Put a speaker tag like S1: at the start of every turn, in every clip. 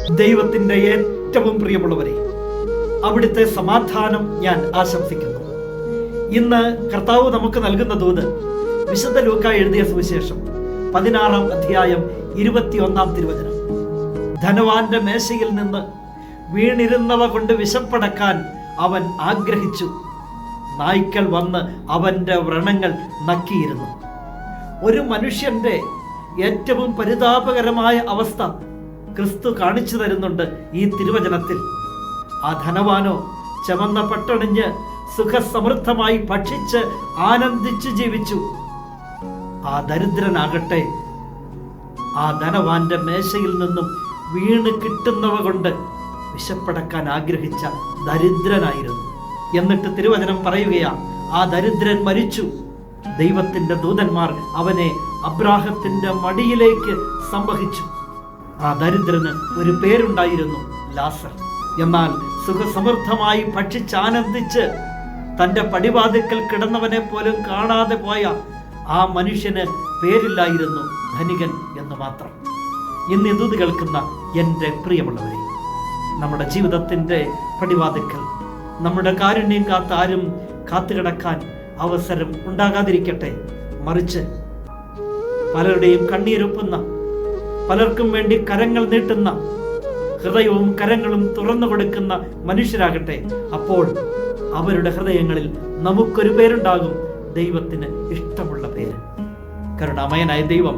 S1: ദൈവത്തിന്റെ ഏറ്റവും പ്രിയമുള്ളവരെ, അവിടുത്തെ സമാധാനം ഞാൻ ആശംസിക്കുന്നു. ഇന്ന് കർത്താവ് നമുക്ക് നൽകുന്ന ദൂത് വിശുദ്ധ ലൂക്കാ എഴുതിയ സുവിശേഷം 16-ാം അധ്യായം 21-ാം തിരുവചനം. ധനവാന്റെ മേശയിൽ നിന്ന് വീണിരുന്നവ കൊണ്ട് വിശപ്പടക്കാൻ അവൻ ആഗ്രഹിച്ചു. നായ്ക്കൾ വന്ന് അവന്റെ വ്രണങ്ങൾ നക്കിയിരുന്നു. ഒരു മനുഷ്യന്റെ ഏറ്റവും പരിതാപകരമായ അവസ്ഥ ക്രിസ്തു കാണിച്ചു തരുന്നുണ്ട് ഈ തിരുവചനത്തിൽ. ആ ധനവാനോ ചമന്ന പട്ടണിഞ്ഞ് സുഖസമൃദ്ധമായി ഭക്ഷിച്ച് ആനന്ദിച്ച് ജീവിച്ചു. ആ ദരിദ്രനാകട്ടെ ആ ധനവാന്റെ മേശയിൽ നിന്നും വീണ് കിട്ടുന്നവ കൊണ്ട് വിശപ്പടക്കാൻ ആഗ്രഹിച്ച ദരിദ്രനായിരുന്നു. എന്നിട്ട് തിരുവചനം പറയുകയാ, ആ ദരിദ്രൻ മരിച്ചു. ദൈവത്തിന്റെ ദൂതന്മാർ അവനെ അബ്രാഹത്തിന്റെ മടിയിലേക്ക് സംവഹിച്ചു. ആ ദരിദ്രന് ഒരു പേരുണ്ടായിരുന്നു, ലാസർ. എന്നാൽ സുഖസമൃദ്ധമായി ഭക്ഷിച്ചാനന്ദിച്ച് തന്റെ പടിവാതിക്കൽ കിടന്നവനെ പോലും കാണാതെ പോയ ആ മനുഷ്യന് പേരില്ലായിരുന്നു, ധനികൻ എന്ന് മാത്രം. ഇന്ന് ഇത് കേൾക്കുന്ന എൻ്റെ പ്രിയമുള്ളവരെ, നമ്മുടെ ജീവിതത്തിന്റെ പടിവാതിക്കൽ നമ്മുടെ കാരുണ്യം കാത്ത് ആരും കാത്തുകിടക്കാൻ അവസരം ഉണ്ടാകാതിരിക്കട്ടെ. മറിച്ച് പലരുടെയും കണ്ണീരൊപ്പുന്ന, പലർക്കും വേണ്ടി കരങ്ങൾ നീട്ടുന്ന, ഹൃദയവും കരങ്ങളും തുറന്നു കൊടുക്കുന്ന മനുഷ്യരാകട്ടെ. അപ്പോൾ അവരുടെ ഹൃദയങ്ങളിൽ നമുക്കൊരു പേരുണ്ടാകും, ദൈവത്തിന് ഇഷ്ടമുള്ള പേര്. കരുണാമയനായ ദൈവം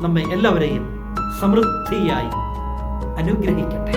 S1: നമ്മെ എല്ലാവരെയും സമൃദ്ധിയായി അനുഗ്രഹിക്കട്ടെ.